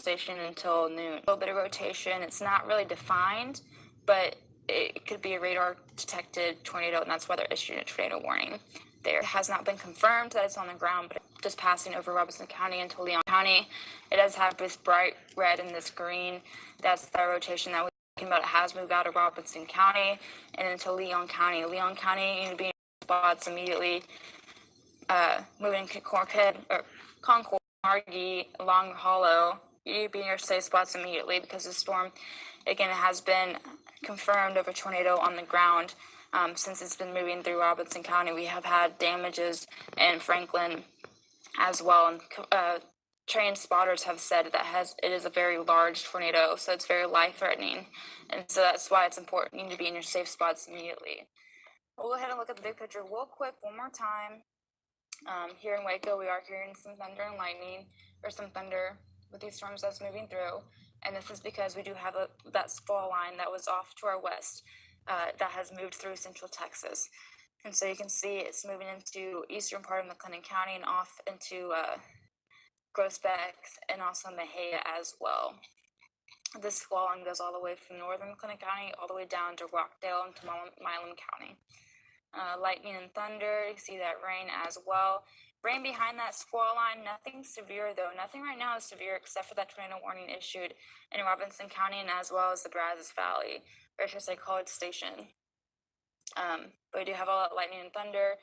station until noon. A little bit of rotation. It's not really defined, but it could be a radar detected tornado, and that's why they're issuing a tornado warning. There has not been confirmed that it's on the ground, but it's just passing over Robeson County into Leon County. It does have this bright red and this green. That's the rotation that we're talking about. It has moved out of Robeson County and into Leon County. Leon County, you need to be in spots immediately. Moving to Concord, Margee, Long Hollow. You need to be in your safe spots immediately because the storm, again, it has been confirmed of a tornado on the ground. Since it's been moving through Robeson County, we have had damages in Franklin as well. And trained spotters have said that it is a very large tornado, so it's very life-threatening. And so that's why it's important. You need to be in your safe spots immediately. We'll go ahead and look at the big picture real quick one more time. Here in Waco, we are hearing some thunder and lightning, or some thunder with these storms that's moving through. And this is because we do have that squall line that was off to our west that has moved through central Texas. And so you can see it's moving into eastern part of McLennan County and off into Groesbeck and also Mejia as well. This squall line goes all the way from northern McLennan County all the way down to Rockdale and to Milam County. Lightning and thunder, you see that rain as well. Rain behind that squall line, nothing severe though. Nothing right now is severe except for that tornado warning issued in Robinson County and as well as the Brazos Valley, or I should say College Station. But we do have a lot of lightning and thunder.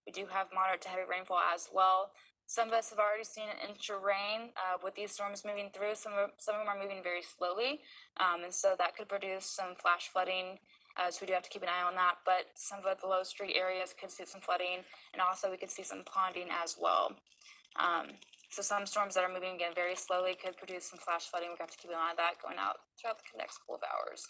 We do have moderate to heavy rainfall as well. Some of us have already seen an inch of rain with these storms moving through. Some of them are moving very slowly, and so that could produce some flash flooding. So we do have to keep an eye on that, but some of the low street areas could see some flooding, and also we could see some ponding as well. So some storms that are moving again very slowly could produce some flash flooding. We have to keep an eye on that going out throughout the next couple of hours.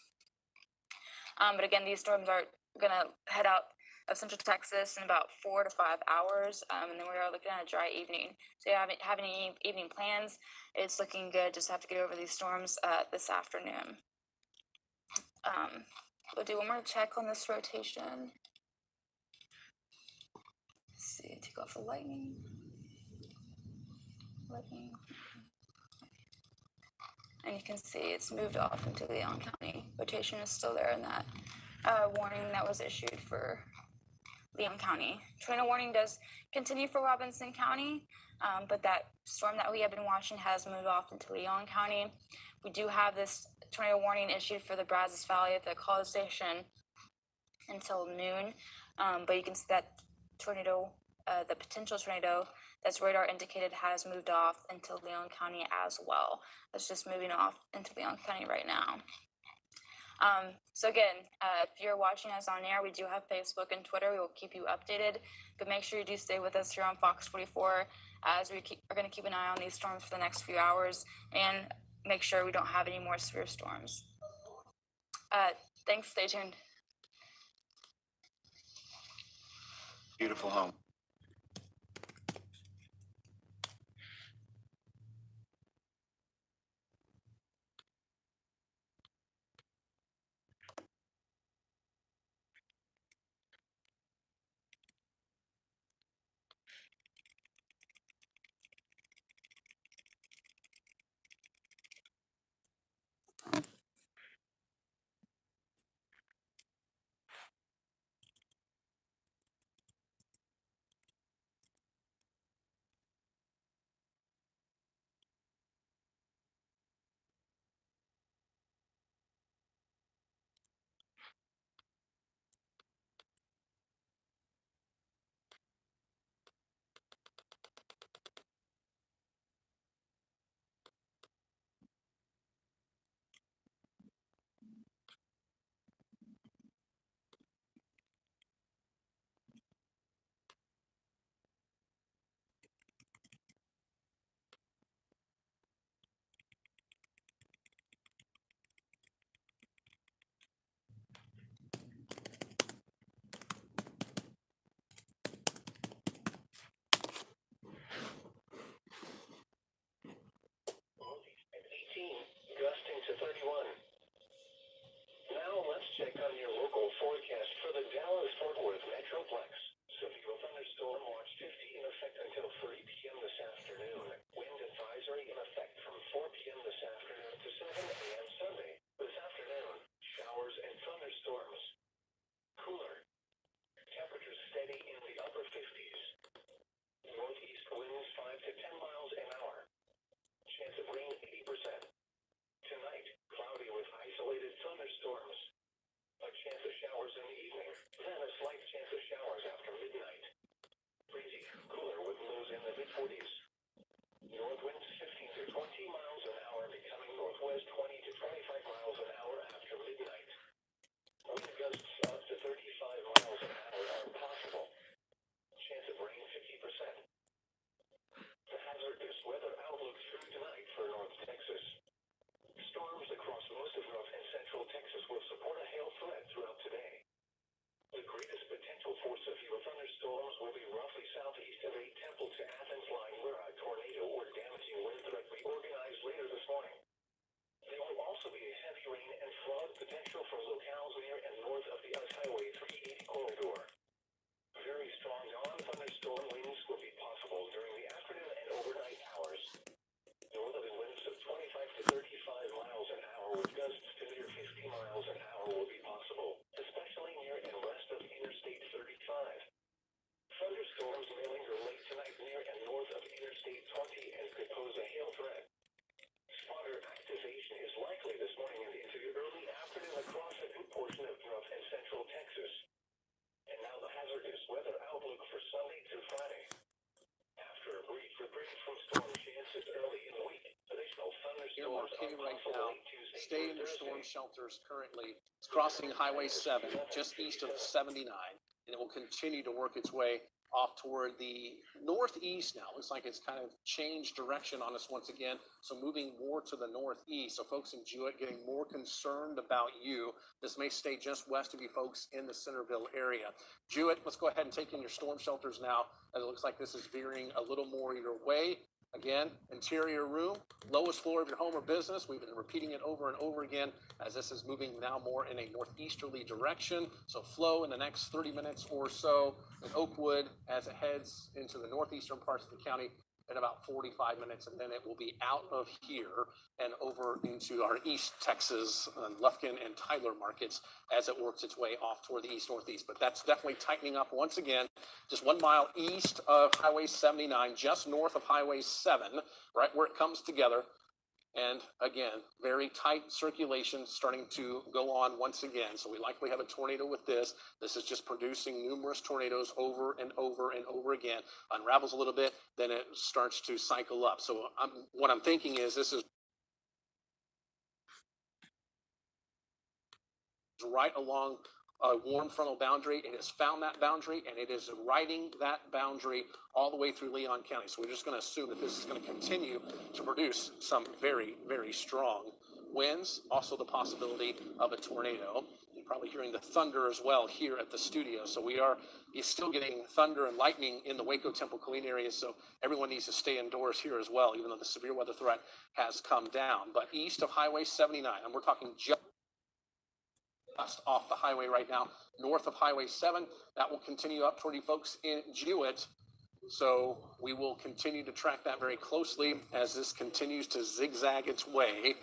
But again, these storms are going to head out of central Texas in about 4 to 5 hours, and then we are looking at a dry evening. So if you have any evening plans, it's looking good. Just have to get over these storms this afternoon. We'll do one more check on this rotation. Let's see, take off the lightning. And you can see it's moved off into Leon County. Rotation is still there in that warning that was issued for Leon County. Tornado warning does continue for Robinson County, but that storm that we have been watching has moved off into Leon County. We do have this tornado warning issued for the Brazos Valley at the College Station until noon, but you can see that tornado, the potential tornado that's radar indicated has moved off into Leon County as well. It's just moving off into Leon County right now. So again, if you're watching us on air, we do have Facebook and Twitter. We will keep you updated, but make sure you do stay with us here on Fox 44 as we are going to keep an eye on these storms for the next few hours and make sure we don't have any more severe storms. Thanks, stay tuned. Beautiful home. heavy rain and flood potential for locales near and north of the US Highway 380 corridor. Very strong non-thunderstorm winds will be possible during the afternoon and overnight hours. Northerly winds of 25 to 35 miles an hour with gusts to near 50 miles an hour will be possible, especially near and west of Interstate 35. Thunderstorms may linger late tonight near and north of Interstate 20 and could pose a hail threat. Spotter activation is likely this morning and into the early afternoon across a good portion of North and Central Texas. And now the hazardous weather outlook for Sunday through Friday. After a brief reprieve from storm chances early in the week, additional thunderstorms are possible late Tuesday. Stay in your storm shelters currently. It's crossing Highway 7, just east of 79, and it will continue to work its way off toward the northeast now. Looks like it's kind of changed direction on us once again, so moving more to the northeast. So folks in Jewett getting more concerned about you. This may stay just west of you folks in the Centerville area. Jewett, let's go ahead and take in your storm shelters now, as it looks like this is veering a little more your way. Again, interior room, lowest floor of your home or business. We've been repeating it over and over again as this is moving now more in a northeasterly direction. So flow in the next 30 minutes or so in Oakwood as it heads into the northeastern parts of the county in about 45 minutes, and then it will be out of here and over into our East Texas, Lufkin and Tyler markets as it works its way off toward the east-northeast. But that's definitely tightening up once again. Just 1 mile east of Highway 79, just north of Highway 7, right where it comes together. And again, very tight circulation starting to go on once again. So we likely have a tornado with this. This is just producing numerous tornadoes over and over and over again. Unravels a little bit, then it starts to cycle up. So what I'm thinking is this is right along a warm frontal boundary. It has found that boundary, and it is riding that boundary all the way through Leon County. So we're just going to assume that this is going to continue to produce some very, very strong winds. Also the possibility of a tornado. You're probably hearing the thunder as well here at the studio. So you're still getting thunder and lightning in the Waco, Temple, Killeen areas. So everyone needs to stay indoors here as well, even though the severe weather threat has come down. But east of Highway 79, and we're talking just off the highway right now, north of Highway 7, that will continue up toward you folks in Jewett. So we will continue to track that very closely as this continues to zigzag its way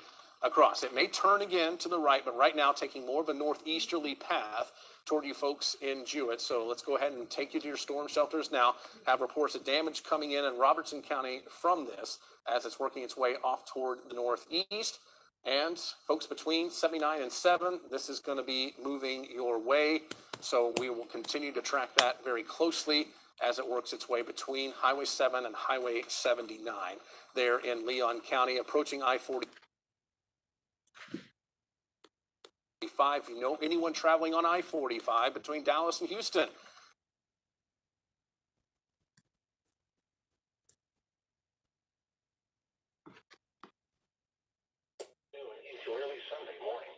across. It may turn again to the right, but right now taking more of a northeasterly path toward you folks in Jewett. So let's go ahead and take you to your storm shelters now. Have reports of damage coming in Robertson County from this as it's working its way off toward the northeast. And folks, between 79 and 7, this is going to be moving your way. So we will continue to track that very closely as it works its way between Highway 7 and Highway 79 there in Leon County, approaching I-40. If you know anyone traveling on I-45 between Dallas and Houston, Into early Sunday morning.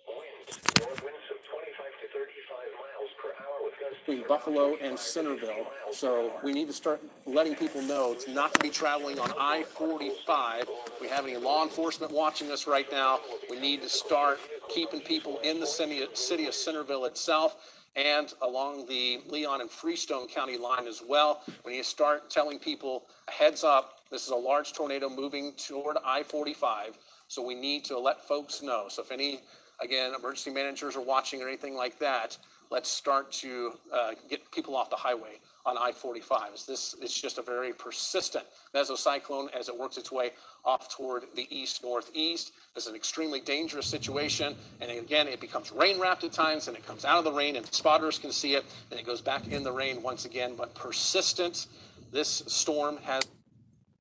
Winds, north winds of 25 to 35 miles per hour with gusts between Buffalo and Centerville. So we need to start letting people know it's not to be traveling on I-45. We have any law enforcement watching us right now. We need to start keeping people in the city of Centerville itself and along the Leon and Freestone County line as well. We need to start telling people, heads up, this is a large tornado moving toward I-45. So we need to let folks know. So if any, again, emergency managers are watching or anything like that, let's start to get people off the highway on I-45. It's just a very persistent mesocyclone as it works its way off toward the east-northeast. This is an extremely dangerous situation. And again, it becomes rain-wrapped at times, and it comes out of the rain, and spotters can see it, and it goes back in the rain once again. But persistent, this storm has,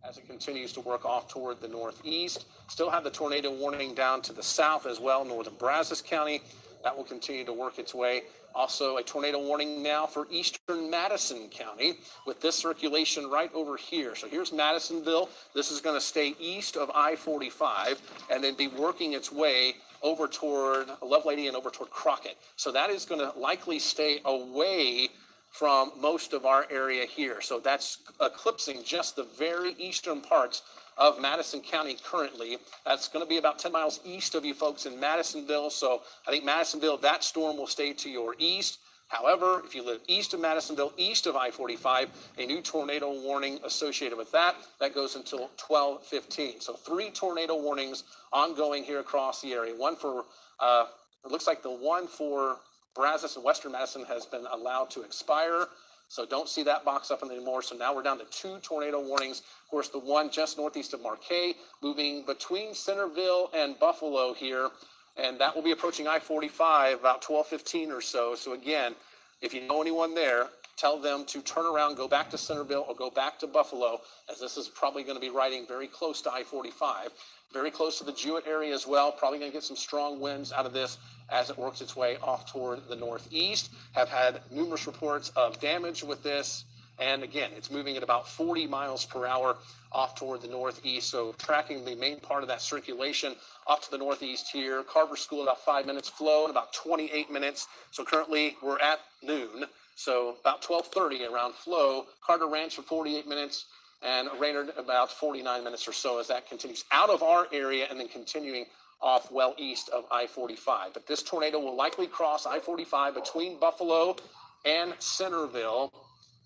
as it continues to work off toward the northeast. Still have the tornado warning down to the south as well, northern Brazos County. That will continue to work its way. Also a tornado warning now for eastern Madison County with this circulation right over here. So here's Madisonville. This is going to stay east of I-45 and then be working its way over toward Lovelady and over toward Crockett. So that is going to likely stay away from most of our area here. So that's eclipsing just the very eastern parts of Madison County currently. That's going to be about 10 miles east of you folks in Madisonville. So I think Madisonville, that storm will stay to your east. However, if you live east of Madisonville, east of I-45, a new tornado warning associated with that. That goes until 12:15. So 3 tornado warnings ongoing here across the area. One for, it looks like the one for Brazos and Western Madison has been allowed to expire. So don't see that box up anymore. So now we're down to 2 tornado warnings. Of course, the one just northeast of Marquay, moving between Centerville and Buffalo here. And that will be approaching I-45 about 12:15 or so. So again, if you know anyone there, tell them to turn around, go back to Centerville or go back to Buffalo, as this is probably going to be riding very close to I-45, very close to the Jewett area as well. Probably going to get some strong winds out of this as it works its way off toward the northeast. Have had numerous reports of damage with this. And again, it's moving at about 40 miles per hour off toward the northeast. So tracking the main part of that circulation off to the northeast here. Carver School about 5 minutes, flow in about 28 minutes. So currently we're at noon. So about 12:30 around flow. Carter Ranch for 48 minutes and Raynard about 49 minutes or so as that continues out of our area and then continuing off well east of I-45. But this tornado will likely cross I-45 between Buffalo and Centerville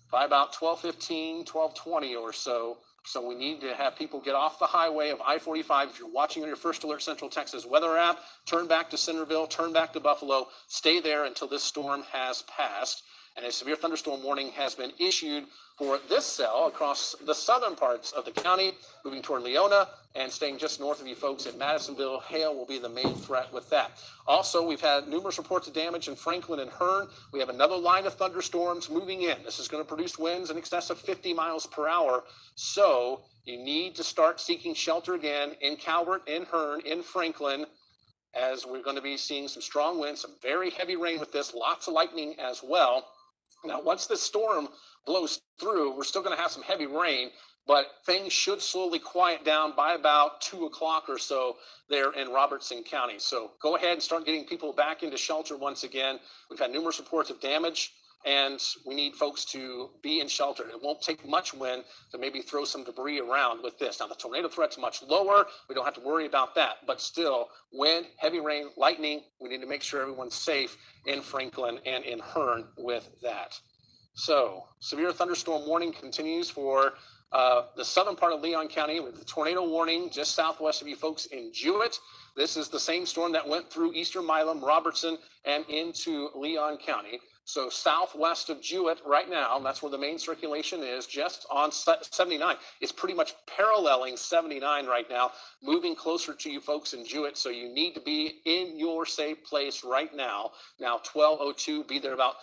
by about 12:15, 12:20 or so. So we need to have people get off the highway of I-45. If you're watching on your First Alert Central Texas weather app, turn back to Centerville, turn back to Buffalo, stay there until this storm has passed. And a severe thunderstorm warning has been issued for this cell across the southern parts of the county, moving toward Leona and staying just north of you folks at Madisonville. Hail will be the main threat with that. Also, we've had numerous reports of damage in Franklin and Hearn. We have another line of thunderstorms moving in. This is going to produce winds in excess of 50 miles per hour. So you need to start seeking shelter again in Calvert, in Hearn, in Franklin, as we're going to be seeing some strong winds, some very heavy rain with this, lots of lightning as well. Now, once this storm blows through, we're still going to have some heavy rain, but things should slowly quiet down by about 2 o'clock or so there in Robertson County. So go ahead and start getting people back into shelter once again. We've had numerous reports of damage, and we need folks to be in shelter. It won't take much wind to maybe throw some debris around with this. Now, the tornado threat's much lower. We don't have to worry about that. But still, wind, heavy rain, lightning, we need to make sure everyone's safe in Franklin and in Hearn with that. So, severe thunderstorm warning continues for the southern part of Leon County with the tornado warning just southwest of you folks in Jewett. This is the same storm that went through eastern Milam, Robertson, and into Leon County. So southwest of Jewett right now, that's where the main circulation is, just on 79. It's pretty much paralleling 79 right now, moving closer to you folks in Jewett. So you need to be in your safe place right now. Now 12:02, be there about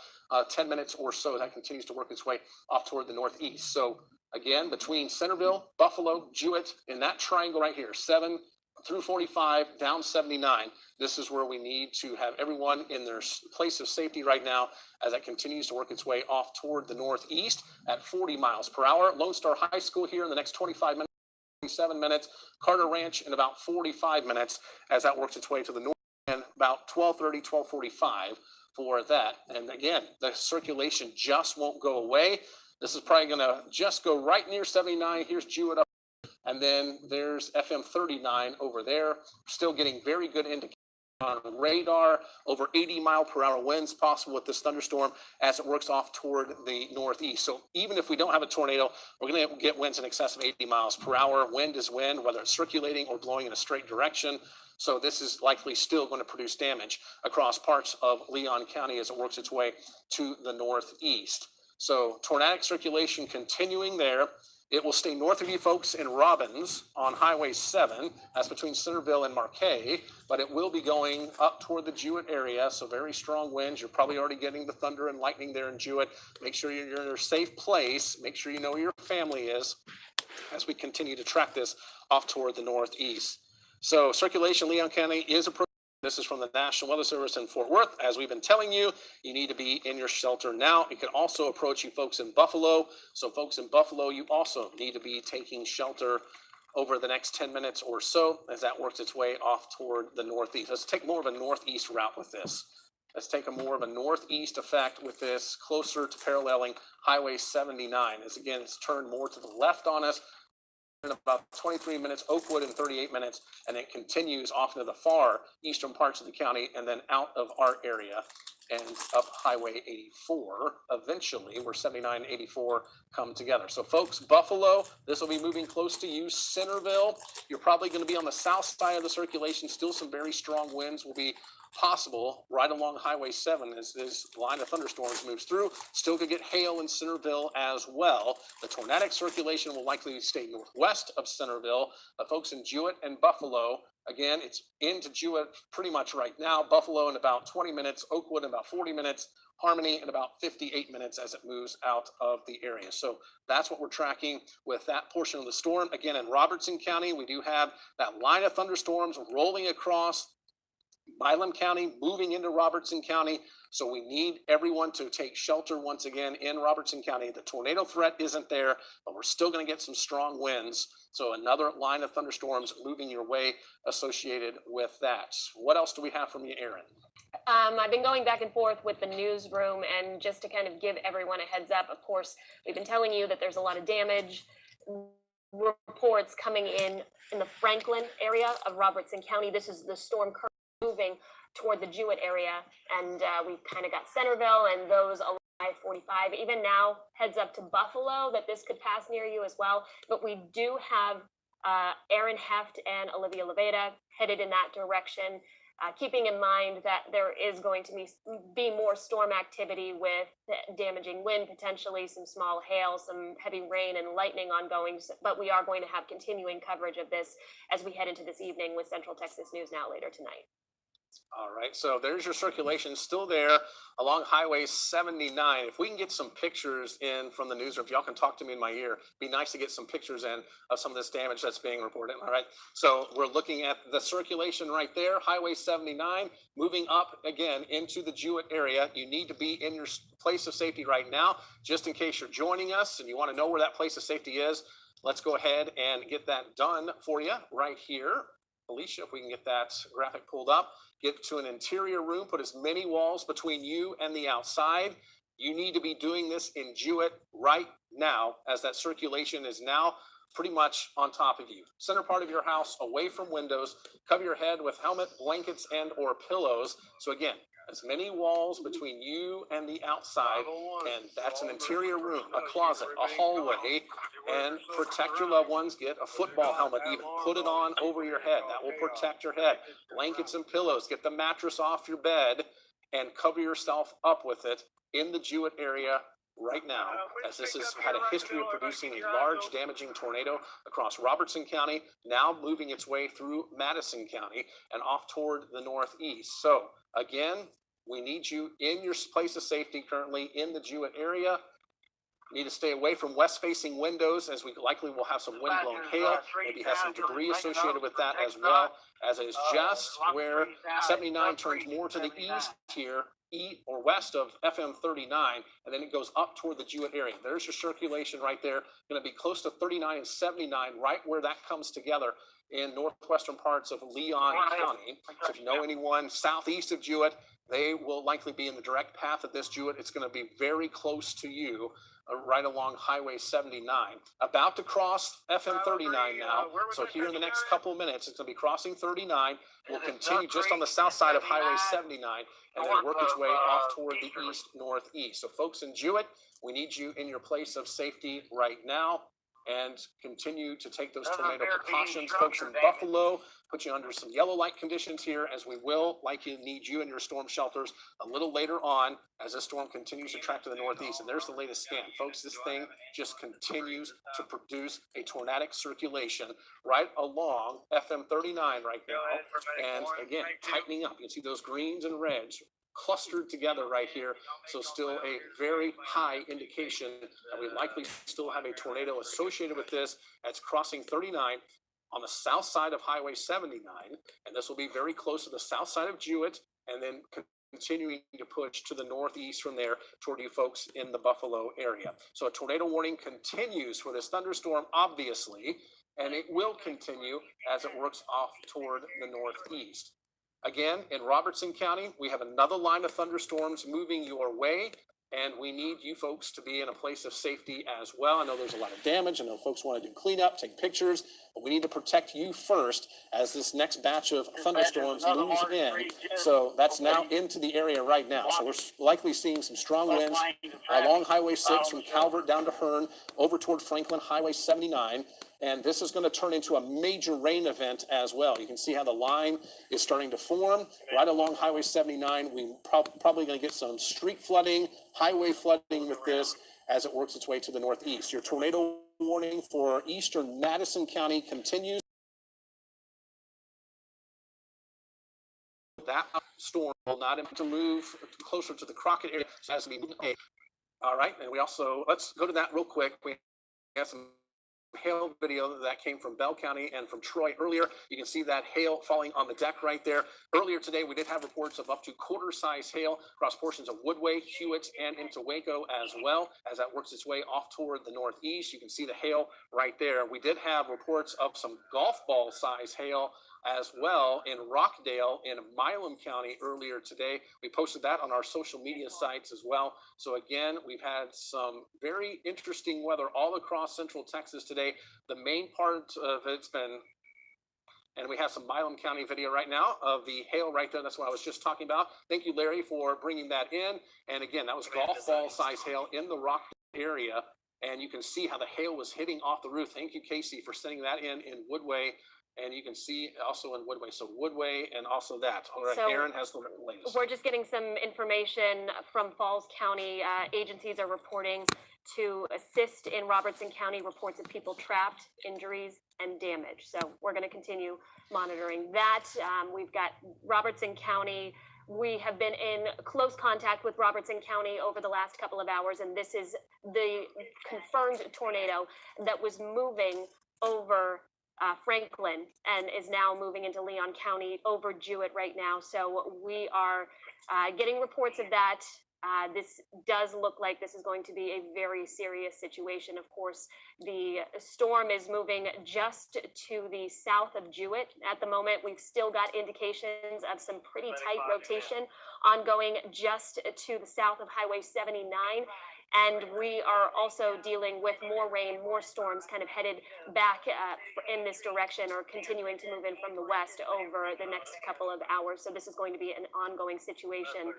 10 minutes or so. That continues to work its way off toward the northeast. So again, between Centerville, Buffalo, Jewett, in that triangle right here, 7 through 45, down 79. This is where we need to have everyone in their place of safety right now as that continues to work its way off toward the northeast at 40 miles per hour. Lone Star High School here in the next 25 minutes, 27 minutes. Carter Ranch in about 45 minutes as that works its way to the north, and about 12:30, 12:45 for that. And again, the circulation just won't go away. This is probably going to just go right near 79. Here's Jewett up. And then there's FM 39 over there. Still getting very good indication on radar. Over 80 mile per hour winds possible with this thunderstorm as it works off toward the northeast. So even if we don't have a tornado, we're going to get winds in excess of 80 miles per hour. Wind is wind, whether it's circulating or blowing in a straight direction. So this is likely still going to produce damage across parts of Leon County as it works its way to the northeast. So tornadic circulation continuing there. It will stay north of you folks in Robbins on Highway 7. That's between Centerville and Marquay, but it will be going up toward the Jewett area. So very strong winds. You're probably already getting the thunder and lightning there in Jewett. Make sure you're in a safe place. Make sure you know where your family is as we continue to track this off toward the northeast. So circulation, Leon County is approaching. This is from the National Weather Service in Fort Worth. As we've been telling you, you need to be in your shelter now. It can also approach you folks in Buffalo. So folks in Buffalo, you also need to be taking shelter over the next 10 minutes or so as that works its way off toward the northeast. Let's take more of a northeast route with this. Let's take a more of a northeast effect with this, closer to paralleling Highway 79. As again, it's turned more to the left on us. in about 23 minutes, Oakwood in 38 minutes, and it continues off into the far eastern parts of the county and then out of our area and up Highway 84, eventually, where 79 and 84 come together. So folks, Buffalo, this will be moving close to you. Centerville, you're probably going to be on the south side of the circulation. Still some very strong winds will be possible right along Highway 7 as this line of thunderstorms moves through. Still could get hail in Centerville as well. The tornadic circulation will likely stay northwest of Centerville. Folks in Jewett and Buffalo, again, it's into Jewett pretty much right now. Buffalo in about 20 minutes, Oakwood in about 40 minutes, Harmony in about 58 minutes as it moves out of the area. So that's what we're tracking with that portion of the storm. Again, in Robertson County, we do have that line of thunderstorms rolling across Milam County, moving into Robertson County. So we need everyone to take shelter once again in Robertson County. The tornado threat isn't there, but we're still going to get some strong winds. So another line of thunderstorms moving your way associated with that. What else do we have from you, Aaron? I've been going back and forth with the newsroom, and just to kind of give everyone a heads up, of course, we've been telling you that there's a lot of damage reports coming in the Franklin area of Robertson County. This is the storm currently moving toward the Jewett area, and we've kind of got Centerville and those along I-45. Even now, heads up to Buffalo that this could pass near you as well. But we do have Aaron Heft and Olivia Leveda headed in that direction. Keeping in mind that there is going to be more storm activity with damaging wind, potentially some small hail, some heavy rain and lightning ongoing, but we are going to have continuing coverage of this as we head into this evening with Central Texas News Now later tonight. All right, so there's your circulation still there along Highway 79. If we can get some pictures in from the newsroom, if y'all can talk to me in my ear, it'd be nice to get some pictures in of some of this damage that's being reported. All right, so we're looking at the circulation right there, Highway 79, moving up again into the Jewett area. You need to be in your place of safety right now, just in case you're joining us and you want to know where that place of safety is. Let's go ahead and get that done for you right here. Alicia, if we can get that graphic pulled up. Get to an interior room, put as many walls between you and the outside. You need to be doing this in Jewett right now, as that circulation is now pretty much on top of you. Center part of your house, away from windows. Cover your head with helmet, blankets, and or pillows. So again, as many walls between you and the outside, and that's an interior room, a closet, a hallway, and protect your loved ones. Get a football helmet, even put it on over your head. That will protect your head. Blankets and pillows. Get the mattress off your bed and cover yourself up with it in the Jewett area right now, as this has had a history of producing a large damaging tornado across Robertson County, now moving its way through Madison County and off toward the northeast. So again, we need you in your place of safety currently in the Jewett area. You need to stay away from west-facing windows, as we likely will have some wind-blown hail, maybe have some debris associated with that, as well as is just where 79 turns more to the east here, or west of FM 39, and then it goes up toward the Jewett area. There's your circulation right there. Going to be close to 39 and 79, right where that comes together in northwestern parts of Leon County. So if you know anyone southeast of Jewett, they will likely be in the direct path of this Jewett. It's going to be very close to you, right along Highway 79. About to cross FM 39 now. So here in the next couple of minutes, it's going to be crossing 39. We'll continue just on the south side of Highway 79 and then work its way off toward the east-northeast. So folks in Jewett, we need you in your place of safety right now, and continue to take those tornado precautions. Folks in Buffalo, put you under some yellow light conditions here, as we will likely need you in your storm shelters a little later on as this storm continues to track to the northeast. And there's the latest scan. Folks, this thing just continues to produce a tornadic circulation right along FM 39 right now. And again, tightening up. You can see those greens and reds clustered together right here. So still a very high indication that we likely still have a tornado associated with this that's crossing 39 on the south side of Highway 79. And this will be very close to the south side of Jewett, and then continuing to push to the northeast from there toward you folks in the Buffalo area. So a tornado warning continues for this thunderstorm, obviously, and it will continue as it works off toward the northeast. Again, in Robertson County, we have another line of thunderstorms moving your way, and we need you folks to be in a place of safety as well. I know there's a lot of damage. I know folks want to do cleanup, take pictures, but we need to protect you first as this next batch of thunderstorms moves in. So that's now into the area right now. So we're likely seeing some strong winds along Highway 6 from Calvert down to Hearn, over toward Franklin, Highway 79. And this is going to turn into a major rain event as well. You can see how the line is starting to form right along Highway 79. We're probably going to get some street flooding, highway flooding with this as it works its way to the northeast. Your tornado warning for eastern Madison County continues. That storm will not have to move closer to the Crockett area as we move. All right, and we also, let's go to that real quick. We have some hail video that came from Bell County and from Troy earlier. You can see that hail falling on the deck right there. Earlier today, we did have reports of up to quarter-size hail across portions of Woodway, Hewitt, and into Waco as well, as that works its way off toward the northeast. You can see the hail right there. We did have reports of some golf ball size hail as well in Rockdale in Milam County earlier today. We posted that on our social media sites as well. So again, we've had some very interesting weather all across central Texas today. The main part of it's been, and we have some Milam County video right now of the hail right there. That's what I was just talking about. Thank you, Larry, for bringing that in. And again, that was golf ball size hail in the Rock area. And you can see how the hail was hitting off the roof. Thank you, Casey, for sending that in Woodway. And you can see also in Woodway. So Woodway and also that. All right, so Aaron has the latest. We're just getting some information from Falls County. Agencies are reporting to assist in Robertson County reports of people trapped, injuries, and damage. So we're going to continue monitoring that. We've got Robertson County. We have been in close contact with Robertson County over the last couple of hours, and this is the confirmed tornado that was moving over Franklin and is now moving into Leon County over Jewett right now. So we are getting reports of that. This does look like this is going to be a very serious situation. Of course, the storm is moving just to the south of Jewett. At the moment, we've still got indications of some pretty tight rotation ongoing just to the south of Highway 79. And we are also dealing with more rain, more storms kind of headed back in this direction or continuing to move in from the west over the next couple of hours. So this is going to be an ongoing situation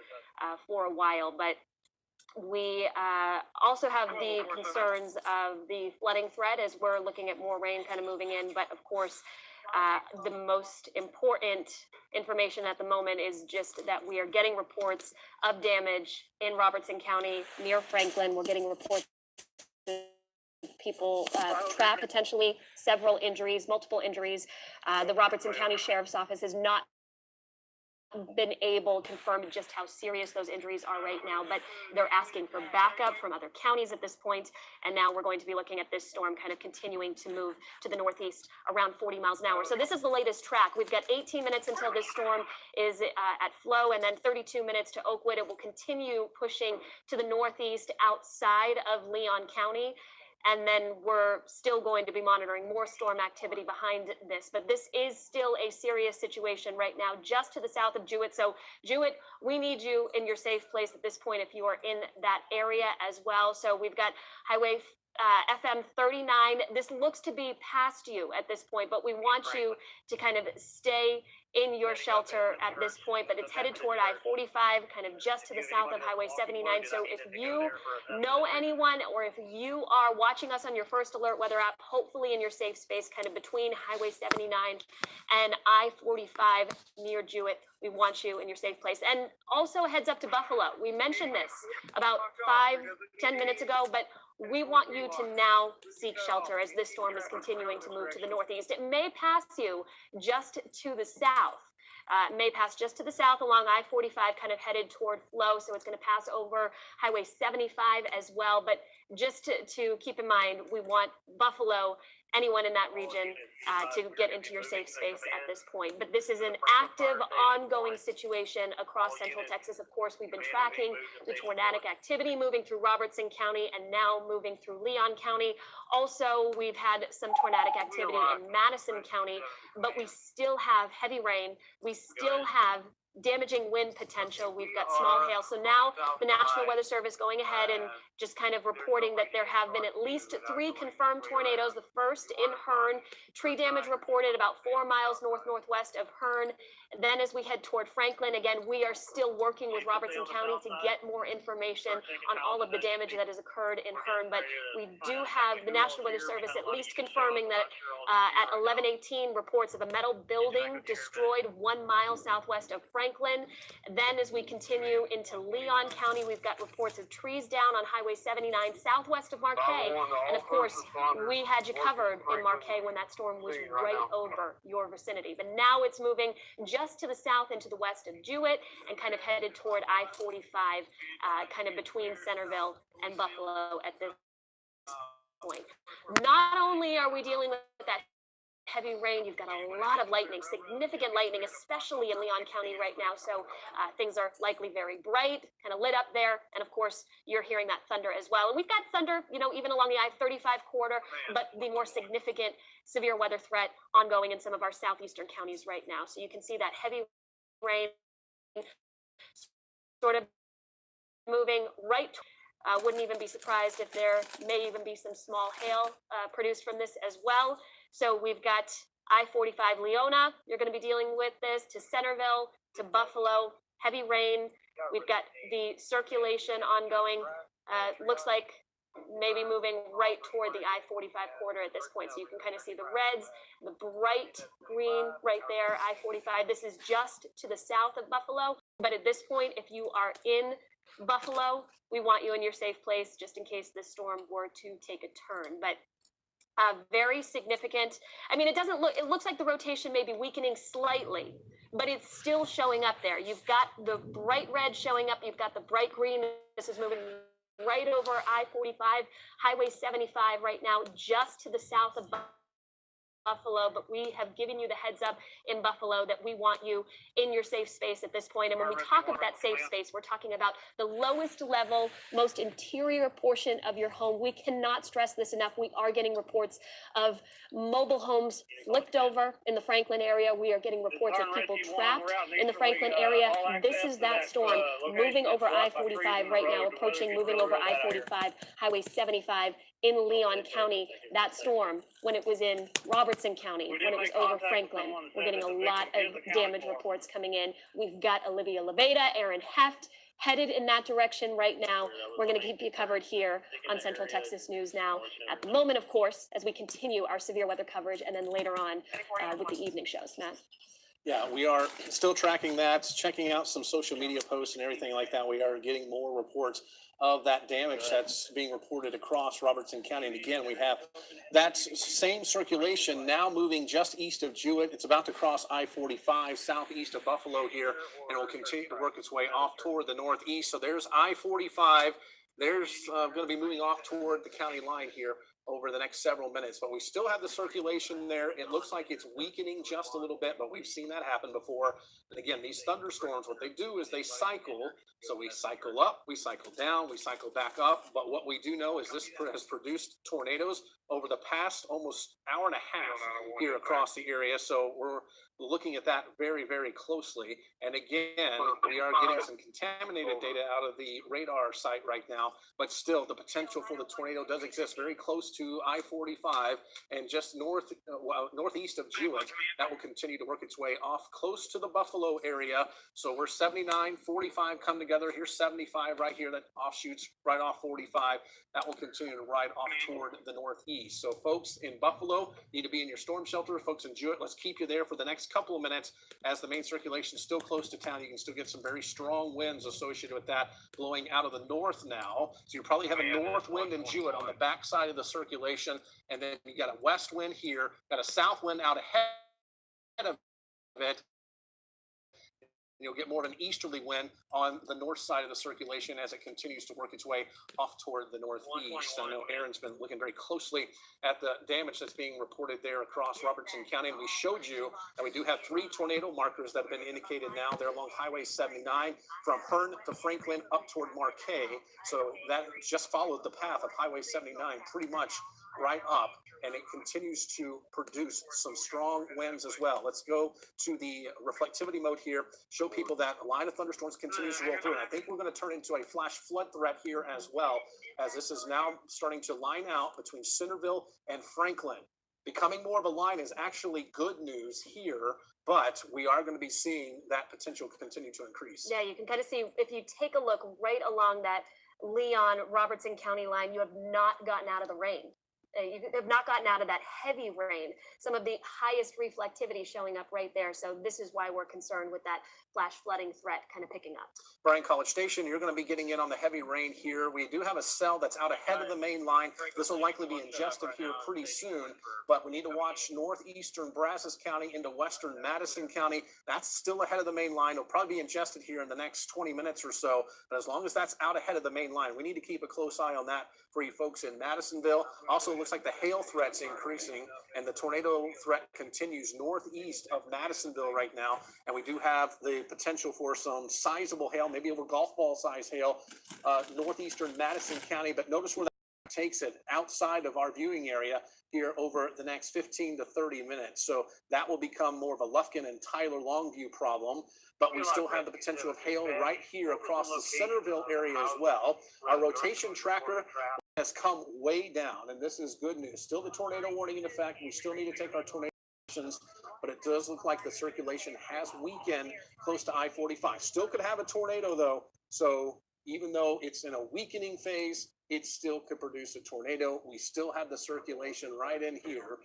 for a while. But we also have the concerns of the flooding threat as we're looking at more rain kind of moving in. But of course, the most important information at the moment is just that we are getting reports of damage in Robertson County near Franklin. We're getting reports of people trapped, potentially several injuries, multiple injuries. The Robertson County Sheriff's Office has not been able to confirm just how serious those injuries are right now, but they're asking for backup from other counties at this point. And now we're going to be looking at this storm kind of continuing to move to the northeast around 40 miles an hour. So this is the latest track. We've got 18 minutes until this storm is at flow, and then 32 minutes to Oakwood. It will continue pushing to the northeast outside of Leon County. And then we're still going to be monitoring more storm activity behind this. But this is still a serious situation right now, just to the south of Jewett. So Jewett, we need you in your safe place at this point if you are in that area as well. So we've got Highway FM 39. This looks to be past you at this point, but we want you to kind of stay in your shelter at this point, but it's headed toward I-45, kind of just to the south of Highway 79. So if you know anyone, or if you are watching us on your First Alert weather app, hopefully in your safe space, kind of between Highway 79 and I-45 near Jewett, we want you in your safe place. And also heads up to Buffalo. We mentioned this about 5-10 minutes ago, but we want you to now seek shelter as this storm is continuing to move to the northeast. It may pass you just to the south. May pass just to the south along I-45, kind of headed toward flow. So it's going to pass over Highway 75 as well. But just to keep in mind, we want Buffalo, anyone in that region, to get into your safe space at this point. But this is an active, ongoing situation across central Texas. Of course, we've been tracking the tornadic activity moving through Robertson County and now moving through Leon County. Also, we've had some tornadic activity in Madison County but we still have heavy rain. We still have damaging wind potential. We've got small hail. So now the National Weather Service going ahead and just kind of reporting that there have been at least 3 confirmed tornadoes. The first in Hearn, tree damage reported about 4 miles northwest of Hearn. And then as we head toward Franklin, again, we are still working with Robertson County to get more information on all of the damage that has occurred in Hearn. But we do have the National Weather Service at least confirming that at 11:18 reports of a metal building destroyed 1 mile southwest of Franklin. Then as we continue into Leon County, we've got reports of trees down on Highway 79 southwest of Marquay. And of course, we had you covered in Marquay when that storm was right over your vicinity. But now it's moving just to the south and to the west of Jewett and kind of headed toward I-45, kind of between Centerville and Buffalo at this point. Not only are we dealing with that heavy rain, you've got a lot of lightning, significant lightning, especially in Leon County right now. So things are likely very bright, kind of lit up there. And of course, you're hearing that thunder as well. And we've got thunder, you know, even along the I-35 corridor, but the more significant severe weather threat ongoing in some of our southeastern counties right now. So you can see that heavy rain sort of moving right. Wouldn't even be surprised if there may even be some small hail produced from this as well. So we've got I-45 Leona, you're going to be dealing with this, to Centerville, to Buffalo, heavy rain. We've got the circulation ongoing. Looks like maybe moving right toward the I-45 corridor at this point. So you can kind of see the reds, the bright green right there, I-45. This is just to the south of Buffalo. But at this point, if you are in Buffalo, we want you in your safe place just in case this storm were to take a turn. But very significant. I mean, it looks like the rotation may be weakening slightly, but it's still showing up there. You've got the bright red showing up. You've got the bright green. This is moving right over I-45, Highway 75 right now, just to the south of Buffalo, but we have given you the heads up in Buffalo that we want you in your safe space at this point. And when we talk about that safe space, we're talking about the lowest level, most interior portion of your home. We cannot stress this enough. We are getting reports of mobile homes flipped over in the Franklin area. We are getting reports of people trapped in the Franklin area. This is that storm moving over I-45 right now, moving over I-45, Highway 75 in Leon County. That storm, when it was in Robertson County, when it was over Franklin, we're getting a lot of damage reports coming in. We've got Olivia Leveda, Aaron Heft, headed in that direction right now. We're going to keep you covered here on Central Texas News Now. At the moment, of course, as we continue our severe weather coverage, and then later on with the evening shows. Matt? Yeah, we are still tracking that, checking out some social media posts and everything like that. We are getting more reports of that damage that's being reported across Robertson County. And again, we have that same circulation now moving just east of Jewett. It's about to cross I-45 southeast of Buffalo here, and will continue to work its way off toward the northeast. So there's I-45. There's going to be moving off toward the county line here over the next several minutes, but we still have the circulation there. It looks like it's weakening just a little bit, but we've seen that happen before. And again, these thunderstorms, what they do is they cycle. So we cycle up, we cycle down, we cycle back up. But what we do know is this has produced tornadoes over the past almost hour and a half here across the area. So we're looking at that very, very closely. And again, we are getting some contaminated data out of the radar site right now, but still the potential for the tornado does exist very close to I-45 and just northeast of Jewett. That will continue to work its way off close to the Buffalo area. So we're 79, 45 come together. Here's 75 right here that offshoots right off 45. That will continue to ride off toward the northeast. So folks in Buffalo need to be in your storm shelter. Folks in Jewett, let's keep you there for the next couple of minutes as the main circulation is still close to town. You can still get some very strong winds associated with that blowing out of the north now. So you probably have a north wind in Jewett on the backside of the circulation, and then you got a west wind here, got a south wind out ahead of it. You'll get more of an easterly wind on the north side of the circulation as it continues to work its way off toward the northeast. I know Aaron's been looking very closely at the damage that's being reported there across Robertson County, and we showed you that we do have 3 tornado markers that have been indicated now. They're along Highway 79 from Hearn to Franklin up toward Marquay. So that just followed the path of Highway 79 pretty much right up. and it continues to produce some strong winds as well. Let's go to the reflectivity mode here, show people that a line of thunderstorms continues to roll through. And I think we're going to turn into a flash flood threat here as well, as this is now starting to line out between Centerville and Franklin. Becoming more of a line is actually good news here, but we are going to be seeing that potential continue to increase. Yeah, you can kind of see, if you take a look right along that Leon Robertson County line, you have not gotten out of the rain. You have not gotten out of that heavy rain. Some of the highest reflectivity showing up right there. So this is why we're concerned with that flash flooding threat kind of picking up. Bryan College Station, you're going to be getting in on the heavy rain here. We do have a cell that's out ahead of the main line. This will likely be ingested here pretty soon, but we need to watch northeastern Brazos County into western Madison County. That's still ahead of the main line. It'll probably be ingested here in the next 20 minutes or so, but as long as that's out ahead of the main line, we need to keep a close eye on that for you folks in Madisonville. Also, looks like the hail threat's increasing, and the tornado threat continues northeast of Madisonville right now, and we do have the potential for some sizable hail, maybe over golf ball size hail, northeastern Madison County. But notice where that takes it, outside of our viewing area here over the next 15 to 30 minutes. So that will become more of a Lufkin and Tyler Longview problem, but we still have the potential of hail right here across the Centerville area as well. Our rotation tracker has come way down, and this is good news. Still the tornado warning in effect. We still need to take our tornado actions, but it does look like the circulation has weakened close to I-45. Still could have a tornado though, so even though it's in a weakening phase, it still could produce a tornado. We still have the circulation right in here,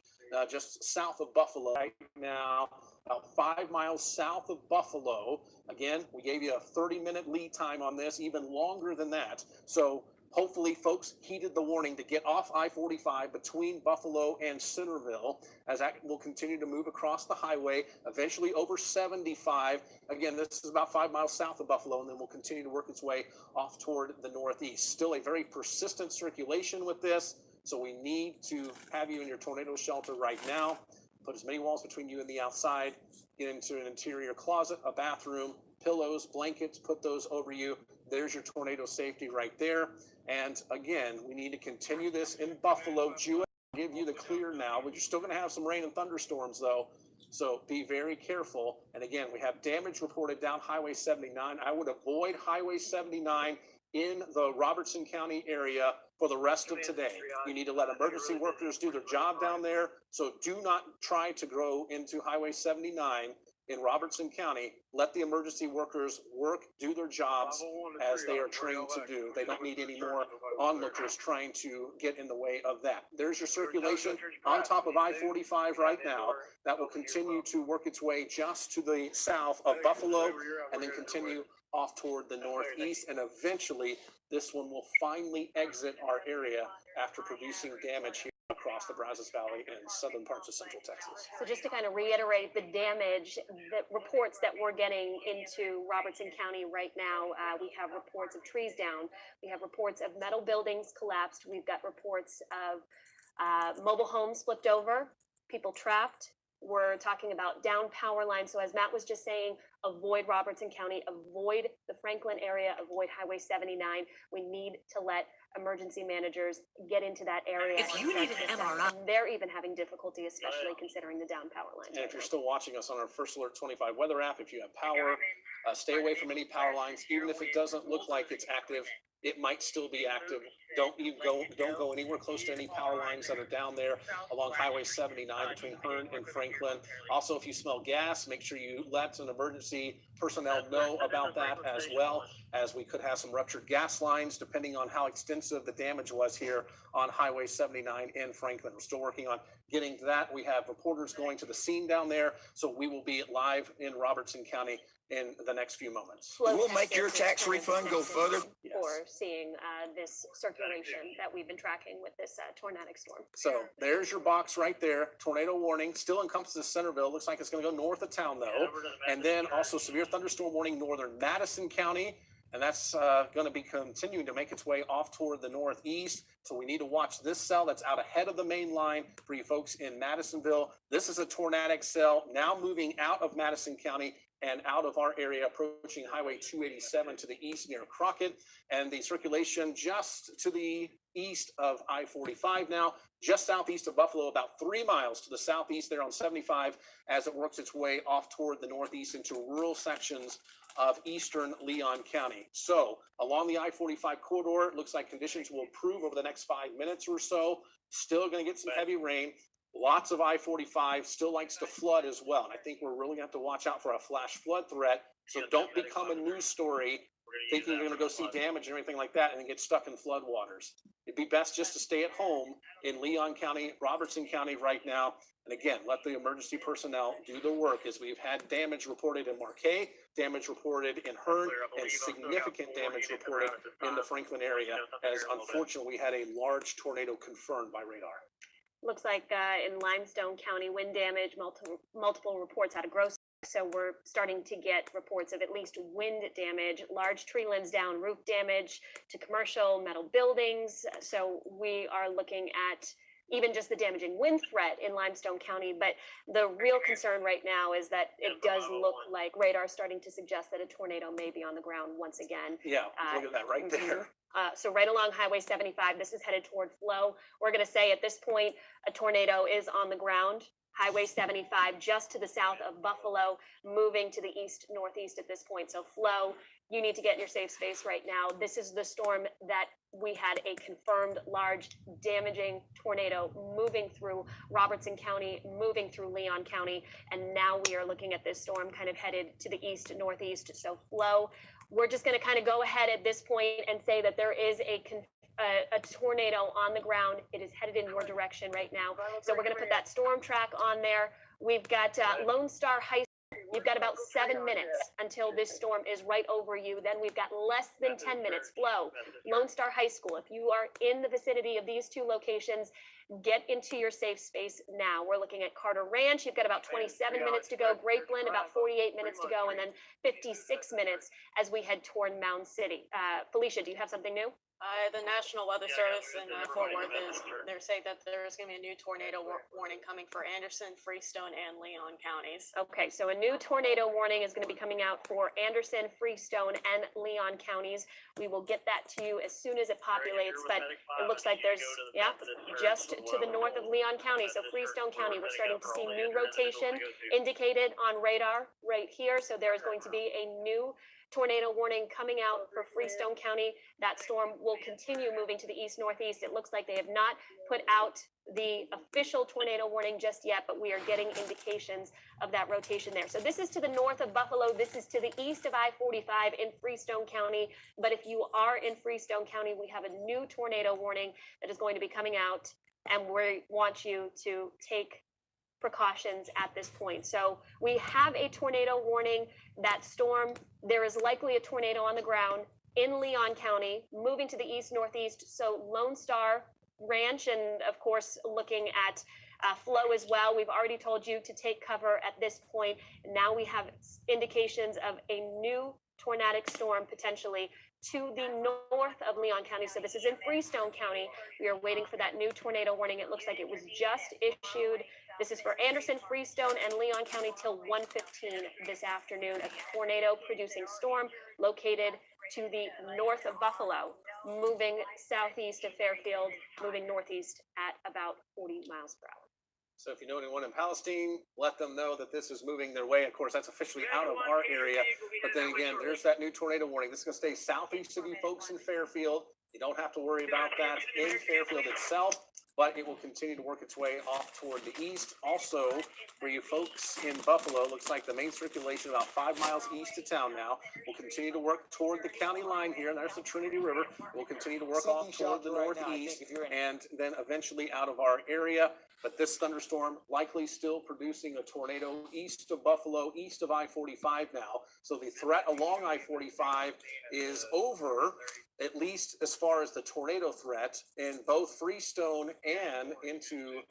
just south of Buffalo right now, about 5 miles south of Buffalo. Again, we gave you a 30-minute lead time on this, even longer than that. So hopefully folks heeded the warning to get off I-45 between Buffalo and Centerville, as that will continue to move across the highway, eventually over 75. Again, this is about 5 miles south of Buffalo, and then will continue to work its way off toward the northeast. Still a very persistent circulation with this, so we need to have you in your tornado shelter right now. Put as many walls between you and the outside. Get into an interior closet, a bathroom, pillows, blankets, put those over you. There's your tornado safety right there. And again, we need to continue this in Buffalo. Jewett will give you the clear now, but you're still going to have some rain and thunderstorms though. So be very careful. And again, we have damage reported down Highway 79. I would avoid Highway 79 in the Robertson County area for the rest of today. You need to let emergency workers do their job down there. So do not try to go into Highway 79 in Robertson County. Let the emergency workers work, do their jobs as they are trained to do. They don't need any more onlookers trying to get in the way of that. There's your circulation on top of I-45 right now. That will continue to work its way just to the south of Buffalo and then continue off toward the northeast, and eventually this one will finally exit our area after producing damage here across the Brazos Valley and southern parts of central Texas. So just to kind of reiterate the damage, the reports that we're getting into Robertson County right now, we have reports of trees down. We have reports of metal buildings collapsed. We've got reports of mobile homes flipped over, people trapped. We're talking about down power lines. So as Matt was just saying, avoid Robertson County, avoid the Franklin area, avoid Highway 79. We need to let emergency managers get into that area. If you need an MRI, they're even having difficulty, especially considering the down power lines. And if you're still watching us on our First Alert 25 weather app, if you have power, stay away from any power lines. Even if it doesn't look like it's active, it might still be active. Don't go anywhere close to any power lines that are down there along Highway 79 between Hearn and Franklin. Also, if you smell gas, make sure you let an emergency personnel know about that, as well as we could have some ruptured gas lines depending on how extensive the damage was here on Highway 79 in Franklin. We're still working on getting to that. We have reporters going to the scene down there, so we will be live in Robertson County in the next few moments. we'll make your tax refund go further. Yes. For seeing this circulation that we've been tracking with this tornadic storm. So there's your box right there. Tornado warning still encompasses Centerville. Looks like it's going to go north of town though. And then also severe thunderstorm warning northern Madison County. And that's going to be continuing to make its way off toward the northeast. So we need to watch this cell that's out ahead of the main line for you folks in Madisonville. This is a tornadic cell now moving out of Madison County and out of our area, approaching Highway 287 to the east near Crockett. And the circulation just to the east of I-45 now, just southeast of Buffalo, about 3 miles to the southeast there on 75 as it works its way off toward the northeast into rural sections of eastern Leon County. So along the I-45 corridor, it looks like conditions will improve over the next 5 minutes or so. Still going to get some heavy rain. Lots of I-45 still likes to flood as well. And I think we're really going to have to watch out for a flash flood threat. So don't become a news story thinking you're going to go see damage or anything like that and then get stuck in flood waters. It'd be best just to stay at home in Leon County, Robertson County right now. And again, let the emergency personnel do the work, as we've had damage reported in Marquay, damage reported in Hearn, and significant damage reported in the Franklin area, as unfortunately we had a large tornado confirmed by radar. Looks like in Limestone County, wind damage, multiple reports out of Gross. So we're starting to get reports of at least wind damage, large tree limbs down, roof damage to commercial metal buildings. So we are looking at even just the damaging wind threat in Limestone County. But the real concern right now is that it does look like radar is starting to suggest that a tornado may be on the ground once again. Yeah, look at that right there. So right along Highway 75, this is headed toward Flow. We're going to say at this point, a tornado is on the ground. Highway 75, just to the south of Buffalo, moving to the east-northeast at this point. So Flow, you need to get in your safe space right now. This is the storm that we had a confirmed large damaging tornado moving through Robertson County, moving through Leon County. And now we are looking at this storm kind of headed to the east-northeast. So Flow, we're just going to kind of go ahead at this point and say that there is a tornado on the ground. It is headed in your direction right now. So we're going to put that storm track on there. We've got Lone Star High School. You've got about 7 minutes until this storm is right over you. Then we've got less than 10 minutes. Flow, Lone Star High School. If you are in the vicinity of these two locations, get into your safe space now. We're looking at Carter Ranch. You've got about 27 minutes to go. Grapeland, about 48 minutes to go. And then 56 minutes as we head toward Mound City. Felicia, do you have something new? The National Weather Service in Fort Worth they're saying that there's going to be a new tornado warning coming for Anderson, Freestone, and Leon counties. Okay, so a new tornado warning is going to be coming out for Anderson, Freestone, and Leon counties. We will get that to you as soon as it populates, but it looks like there's, just to the north of Leon County, so Freestone County, we're starting to see new rotation indicated on radar right here. So there is going to be a new tornado warning coming out for Freestone County. That storm will continue moving to the east-northeast. It looks like they have not put out the official tornado warning just yet, but we are getting indications of that rotation there. So this is to the north of Buffalo. This is to the east of I-45 in Freestone County. But if you are in Freestone County, we have a new tornado warning that is going to be coming out, and we want you to take precautions at this point. So we have a tornado warning. That storm, there is likely a tornado on the ground in Leon County, moving to the east-northeast. So Lone Star Ranch, and of course looking at Flow as well. We've already told you to take cover at this point. Now we have indications of a new tornadic storm potentially to the north of Leon County. So this is in Freestone County. We are waiting for that new tornado warning. It looks like it was just issued. This is for Anderson, Freestone, and Leon County till 1:15 this afternoon. A tornado-producing storm located to the north of Buffalo, moving southeast of Fairfield, moving northeast at about 40 miles per hour. So if you know anyone in Palestine, let them know that this is moving their way. Of course, that's officially out of our area. But then again, there's that new tornado warning. This is going to stay southeast of you folks in Fairfield. You don't have to worry about that in Fairfield itself, but it will continue to work its way off toward the east. Also, for you folks in Buffalo, looks like the main circulation about 5 miles east of town now will continue to work toward the county line here. And there's the Trinity River. We'll continue to work off toward the northeast and then eventually out of our area. But this thunderstorm likely still producing a tornado east of Buffalo, east of I-45 now. So the threat along I-45 is over, at least as far as the tornado threat in both Freestone and into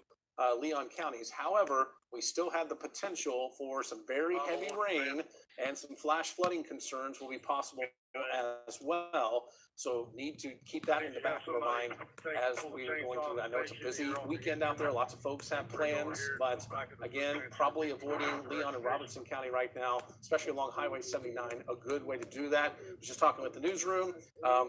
Leon counties. However, we still have the potential for some very heavy rain, and some flash flooding concerns will be possible as well. So need to keep that in the back of our mind as we are going through. I know it's a busy weekend out there. Lots of folks have plans, but again, probably avoiding Leon and Robertson County right now, especially along Highway 79, a good way to do that. I was just talking with the newsroom.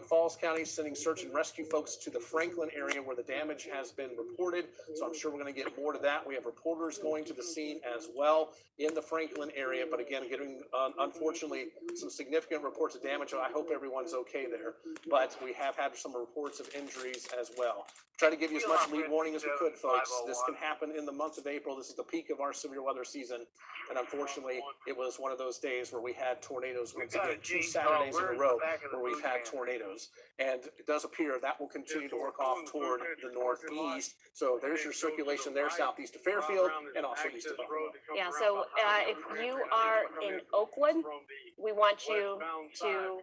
Falls County sending search and rescue folks to the Franklin area where the damage has been reported. So I'm sure we're going to get more to that. We have reporters going to the scene as well in the Franklin area, but again, getting unfortunately some significant reports of damage. I hope everyone's okay there, but we have had some reports of injuries as well. Try to give you as much lead warning as we could, folks. This can happen in the month of April. This is the peak of our severe weather season, and unfortunately, it was one of those days where we had tornadoes once again, 2 Saturdays in a row where we've had tornadoes, and it does appear that will continue to work off toward the northeast. So there's your circulation there, southeast of Fairfield and also east of Buffalo. Yeah, so if you are in Oakwood, we want you to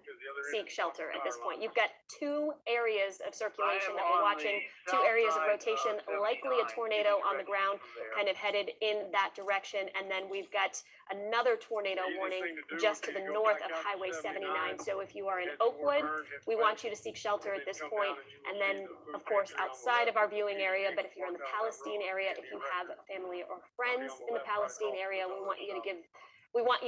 seek shelter at this point. You've got 2 areas of circulation that we're watching, 2 areas of rotation, likely a tornado on the ground kind of headed in that direction. And then we've got another tornado warning just to the north of Highway 79. So if you are in Oakwood, we want you to seek shelter at this point. And then, of course, outside of our viewing area, but if you're in the Palestine area, if you have family or friends in the Palestine area, we want you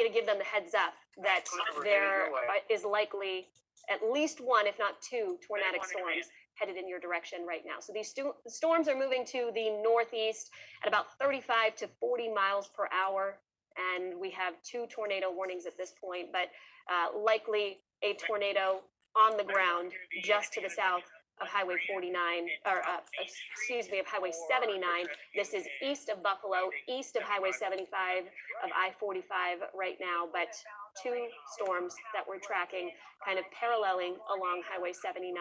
to give them the heads up that there is likely at least 1, if not 2, tornadic storms headed in your direction right now. So these storms are moving to the northeast at about 35 to 40 miles per hour. And we have 2 tornado warnings at this point, but likely a tornado on the ground just to the south of Highway 49, or of Highway 79. This is east of Buffalo, east of Highway 75 of I-45 right now, but 2 storms that we're tracking kind of paralleling along Highway 79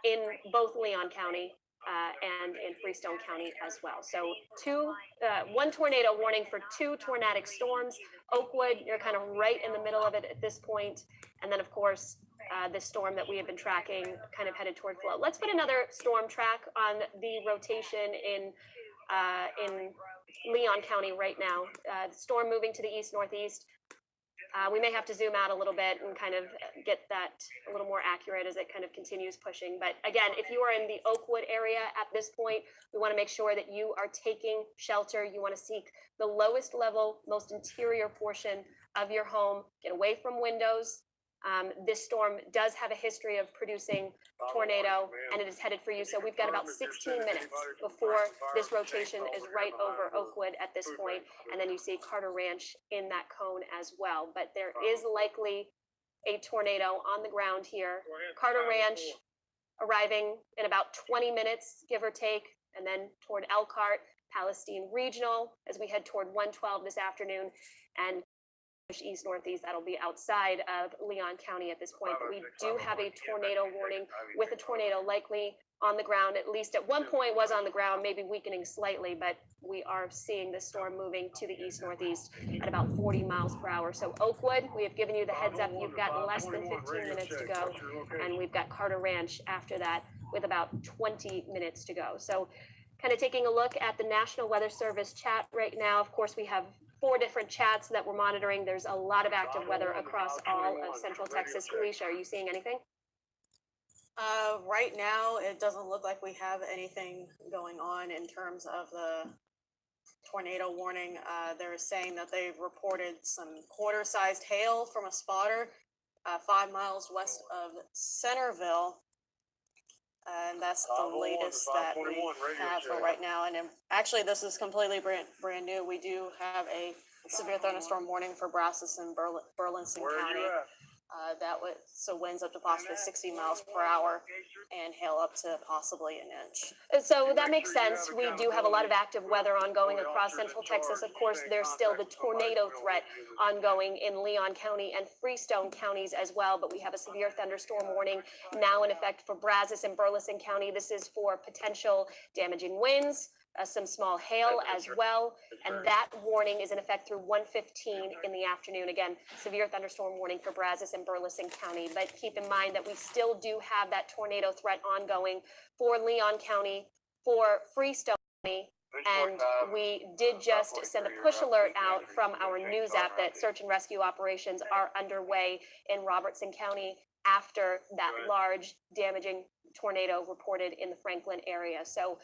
in both Leon County and in Freestone County as well. So 1 tornado warning for 2 tornadic storms. Oakwood, you're kind of right in the middle of it at this point. And then, of course, this storm that we have been tracking kind of headed toward flow. Let's put another storm track on the rotation in Leon County right now. The storm moving to the east-northeast. We may have to zoom out a little bit and kind of get that a little more accurate as it kind of continues pushing. But again, if you are in the Oakwood area at this point, we want to make sure that you are taking shelter. You want to seek the lowest level, most interior portion of your home. Get away from windows. This storm does have a history of producing tornado, and it is headed for you. So we've got about 16 minutes before this rotation is right over Oakwood at this point, and then you see Carter Ranch in that cone as well. But there is likely a tornado on the ground here. Carter Ranch arriving in about 20 minutes, give or take, and then toward Elkhart, Palestine Regional, as we head toward 112 this afternoon, and east-northeast, that'll be outside of Leon County at this point. But we do have a tornado warning with a tornado likely on the ground, at least at one point was on the ground, maybe weakening slightly, but we are seeing the storm moving to the east-northeast at about 40 miles per hour. So Oakwood, we have given you the heads up. You've got less than 15 minutes to go, and we've got Carter Ranch after that with about 20 minutes to go. So kind of taking a look at the National Weather Service chat right now. Of course, we have 4 different chats that we're monitoring. There's a lot of active weather across all of Central Texas. Felicia, are you seeing anything? Right now, it doesn't look like we have anything going on in terms of the tornado warning. They're saying that they've reported some quarter-sized hail from a spotter 5 miles west of Centerville. And that's the latest that we have for right now. And actually, this is completely brand new. We do have a severe thunderstorm warning for Brazos and Burleson County. So winds up to possibly 60 miles per hour and hail up to possibly an inch. So that makes sense. We do have a lot of active weather ongoing across Central Texas. Of course, there's still the tornado threat ongoing in Leon County and Freestone counties as well, but we have a severe thunderstorm warning now in effect for Brazos and Burleson County. This is for potential damaging winds, some small hail as well, and that warning is in effect through 1:15 in the afternoon. Again, severe thunderstorm warning for Brazos and Burleson County, but keep in mind that we still do have that tornado threat ongoing for Leon County, for Freestone County, And we did just send a push alert out from our news app that search and rescue operations are underway in Robertson County after that large damaging tornado reported in the Franklin area. So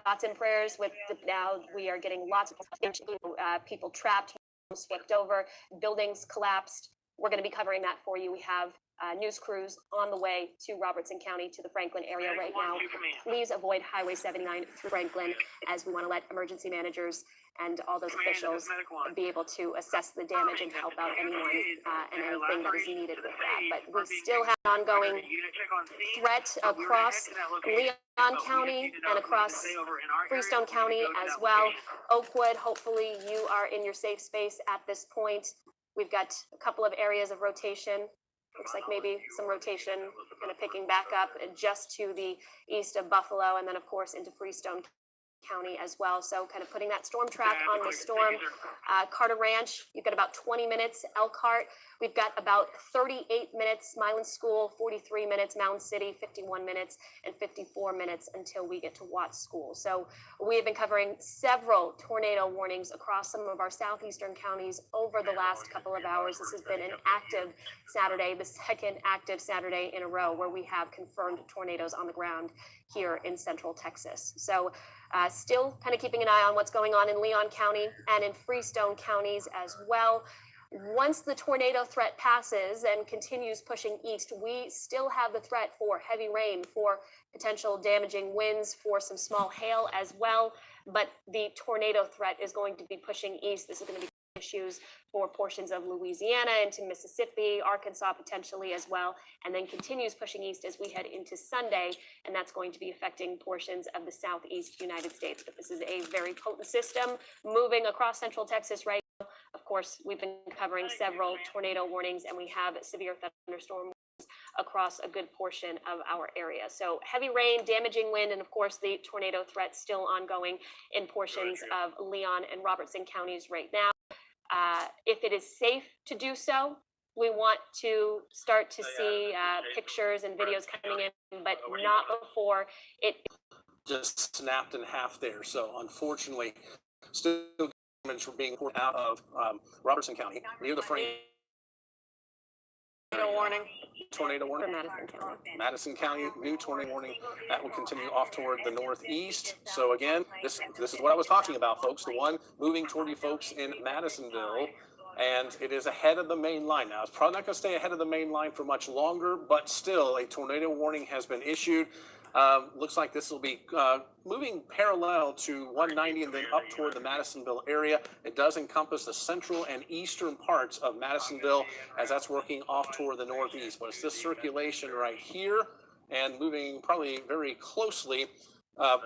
thoughts and prayers with now we are getting lots of people trapped, swept over, buildings collapsed. We're going to be covering that for you. We have news crews on the way to Robertson County, to the Franklin area right now. Please avoid Highway 79 through Franklin, as we want to let emergency managers and all those officials be able to assess the damage and help out anyone and anything that is needed with that. But we still have an ongoing threat across Leon County and across Freestone County as well. Oakwood, hopefully you are in your safe space at this point. We've got a couple of areas of rotation. Looks like maybe some rotation kind of picking back up just to the east of Buffalo, and then of course into Freestone County as well. So kind of putting that storm track on the storm. Carter Ranch, you've got about 20 minutes. Elkhart, we've got about 38 minutes. Milan School, 43 minutes. Mound City, 51 minutes, and 54 minutes until we get to Watts School. So we have been covering several tornado warnings across some of our southeastern counties over the last couple of hours. This has been an active Saturday, the second active Saturday in a row where we have confirmed tornadoes on the ground here in central Texas. So still kind of keeping an eye on what's going on in Leon County and in Freestone counties as well. Once the tornado threat passes and continues pushing east, we still have the threat for heavy rain, for potential damaging winds, for some small hail as well. But the tornado threat is going to be pushing east. This is going to be issues for portions of Louisiana into Mississippi, Arkansas potentially as well, and then continues pushing east as we head into Sunday, and that's going to be affecting portions of the southeast United States. But this is a very potent system moving across central Texas right now. Of course, we've been covering several tornado warnings, and we have severe thunderstorm warnings across a good portion of our area. So heavy rain, damaging wind, and of course the tornado threat still ongoing in portions of Leon and Robertson counties right now. If it is safe to do so, we want to start to see pictures and videos coming in, but not before it just snapped in half there. So unfortunately, still damage from being poured out of Robertson County near the frame. Tornado warning. Madison County, new tornado warning. That will continue off toward the northeast. So again, this is what I was talking about, folks. The one moving toward you folks in Madisonville, and it is ahead of the main line. Now, it's probably not going to stay ahead of the main line for much longer, but still, a tornado warning has been issued. Looks like this will be moving parallel to 190 and then up toward the Madisonville area. It does encompass the central and eastern parts of Madisonville as that's working off toward the northeast. But it's this circulation right here and moving probably very closely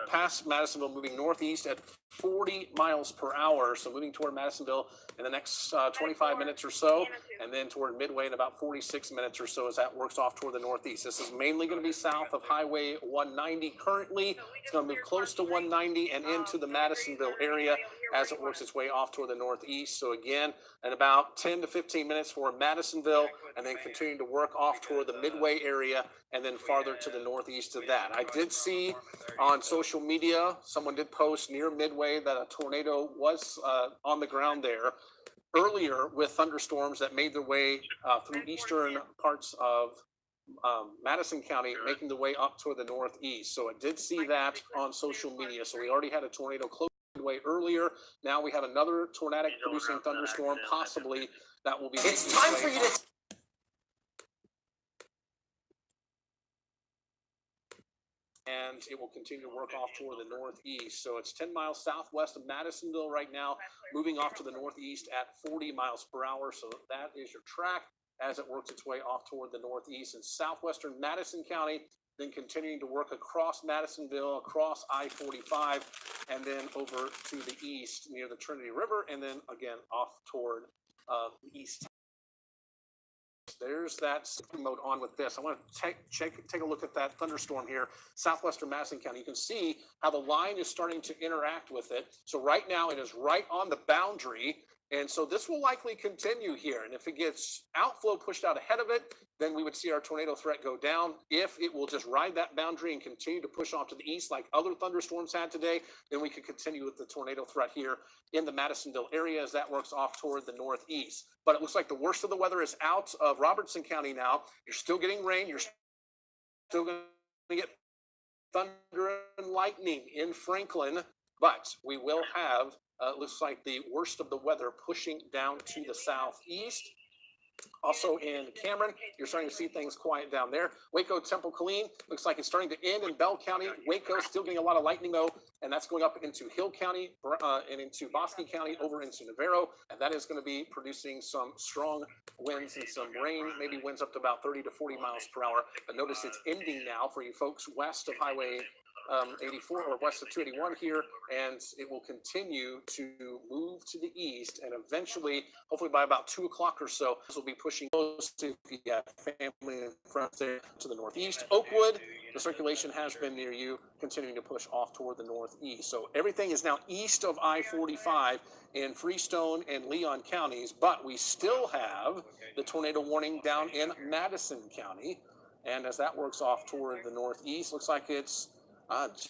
past Madisonville, moving northeast at 40 miles per hour. So moving toward Madisonville in the next 25 minutes or so, and then toward Midway in about 46 minutes or so as that works off toward the northeast. This is mainly going to be south of Highway 190 currently. It's going to move close to 190 and into the Madisonville area as it works its way off toward the northeast. So again, in about 10 to 15 minutes for Madisonville, and then continuing to work off toward the Midway area and then farther to the northeast of that. I did see on social media, someone did post near Midway that a tornado was on the ground there earlier with thunderstorms that made their way through eastern parts of Madison County, making the way up toward the northeast. So I did see that on social media. So we already had a tornado close way earlier. Now we have another tornadic producing thunderstorm, possibly that will be. It's time for you to. And it will continue to work off toward the northeast. So it's 10 miles southwest of Madisonville right now, moving off to the northeast at 40 miles per hour. So that is your track as it works its way off toward the northeast and southwestern Madison County, then continuing to work across Madisonville, across I-45, and then over to the east near the Trinity River, and then again off toward the east. There's that mode on with this. I want to take a look at that thunderstorm here, southwestern Madison County. You can see how the line is starting to interact with it. So right now it is right on the boundary, And so this will likely continue here. And if it gets outflow pushed out ahead of it, then we would see our tornado threat go down. If it will just ride that boundary and continue to push off to the east like other thunderstorms had today, then we could continue with the tornado threat here in the Madisonville area as that works off toward the northeast. But it looks like the worst of the weather is out of Robertson County now. You're still getting rain. You're still going to get thunder and lightning in Franklin, but we will have looks like the worst of the weather pushing down to the southeast. Also in Cameron, you're starting to see things quiet down there. Waco, Temple, Killeen, looks like it's starting to end in Bell County. Waco still getting a lot of lightning though, and that's going up into Hill County and into Bosque County over into Navarro, and that is going to be producing some strong winds and some rain, maybe winds up to about 30 to 40 miles per hour. But notice it's ending now for you folks west of Highway 84 or west of 281 here, and it will continue to move to the east, and eventually, hopefully by about 2 o'clock or so, this will be pushing close to, if you have family in front there, to the northeast. Oakwood, the circulation has been near you, continuing to push off toward the northeast. So everything is now east of I-45 in Freestone and Leon counties, but we still have the tornado warning down in Madison County, and as that works off toward the northeast, looks like it's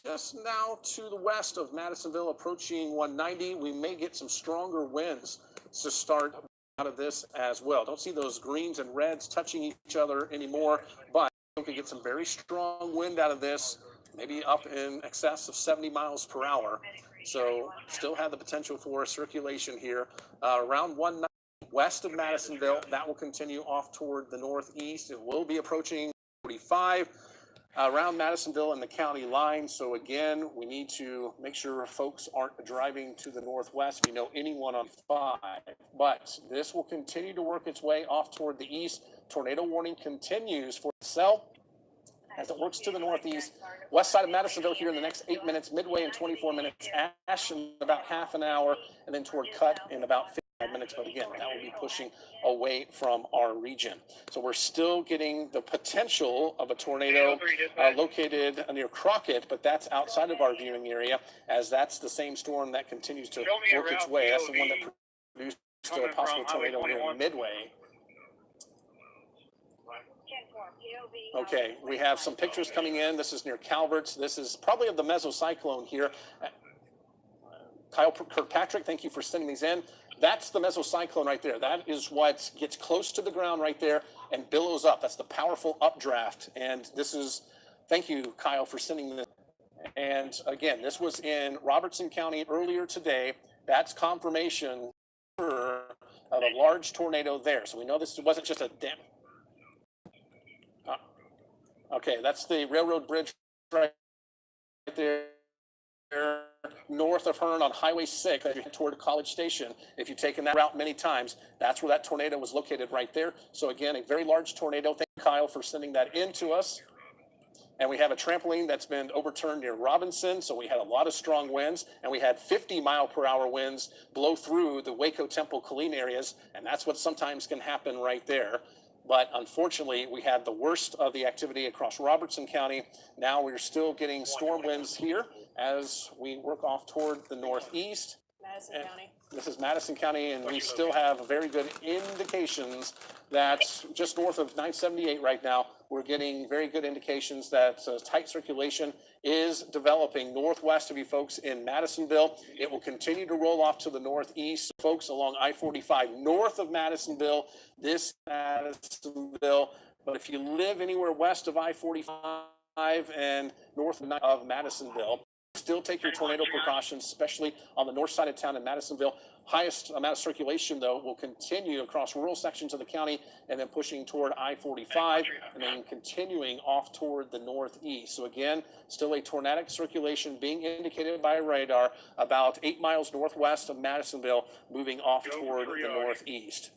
just now to the west of Madisonville, approaching 190. We may get some stronger winds to start out of this as well. Don't see those greens and reds touching each other anymore, but we could get some very strong wind out of this, maybe up in excess of 70 miles per hour. So still have the potential for circulation here around 190 west of Madisonville. That will continue off toward the northeast. It will be approaching 45. Around Madisonville and the county line. So again, we need to make sure folks aren't driving to the northwest if you know anyone on 5. But this will continue to work its way off toward the east. Tornado warning continues for itself as it works to the northeast. West side of Madisonville here in the next 8 minutes, Midway in 24 minutes, Ash in about half an hour, and then toward Cut in about 55 minutes. But again, that will be pushing away from our region. So we're still getting the potential of a tornado located near Crockett, but that's outside of our viewing area, as that's the same storm that continues to work its way. That's the one that produced a possible tornado near Midway. Okay, we have some pictures coming in. This is near Calvert's. This is probably of the mesocyclone here. Kyle Kirkpatrick, thank you for sending these in. That's the mesocyclone right there. That is what gets close to the ground right there and billows up. That's the powerful updraft. And this is, thank you, Kyle, for sending this. And again, this was in Robertson County earlier today. That's confirmation of a large tornado there. So we know this wasn't just a dam. Okay, that's the railroad bridge right there north of Hearn on Highway 6 as you head toward College Station. If you've taken that route many times, that's where that tornado was located right there. So again, a very large tornado. Thank you, Kyle, for sending that in to us. And we have a trampoline that's been overturned near Robinson, so we had a lot of strong winds, and we had 50-mile-per-hour winds blow through the Waco, Temple, Killeen areas, and that's what sometimes can happen right there. But unfortunately, we had the worst of the activity across Robertson County. Now we're still getting storm winds here as we work off toward the northeast. Madison County. This is Madison County, and we still have very good indications that just north of 978 right now, we're getting very good indications that tight circulation is developing northwest of you folks in Madisonville. It will continue to roll off to the northeast. Folks along I-45 north of Madisonville, this Madisonville. But if you live anywhere west of I-45 and north of Madisonville, still take your tornado precautions, especially on the north side of town in Madisonville. Highest amount of circulation, though, will continue across rural sections of the county and then pushing toward I-45 and then continuing off toward the northeast. So again, still a tornadic circulation being indicated by radar about 8 miles northwest of Madisonville, moving off toward the northeast.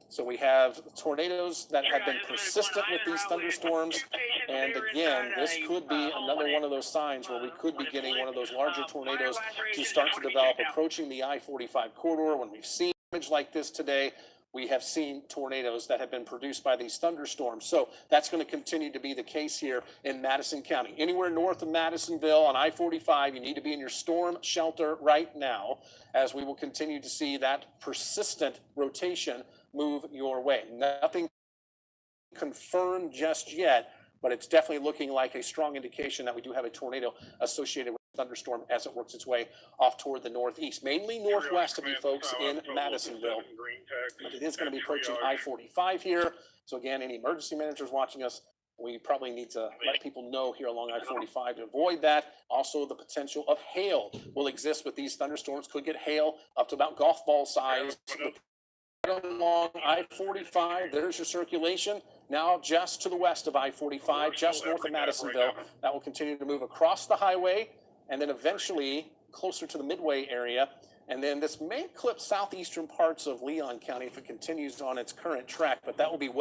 So we have tornadoes that have been persistent with these thunderstorms. And again, this could be another one of those signs where we could be getting one of those larger tornadoes to start to develop approaching the I-45 corridor. When we've seen image like this today, we have seen tornadoes that have been produced by these thunderstorms. So that's going to continue to be the case here in Madison County. Anywhere north of Madisonville on I-45, you need to be in your storm shelter right now, as we will continue to see that persistent rotation move your way. Nothing confirmed just yet, but it's definitely looking like a strong indication that we do have a tornado associated with thunderstorm as it works its way off toward the northeast, mainly northwest of you folks in Madisonville. But it is going to be approaching I-45 here. So again, any emergency managers watching us, we probably need to let people know here along I-45 to avoid that. Also, the potential of hail will exist with these thunderstorms. Could get hail up to about golf ball size. Right along I-45, there's your circulation. Now just to the west of I-45, just north of Madisonville. That will continue to move across the highway and then eventually closer to the Midway area. And then this may clip southeastern parts of Leon County if it continues on its current track, but that will be well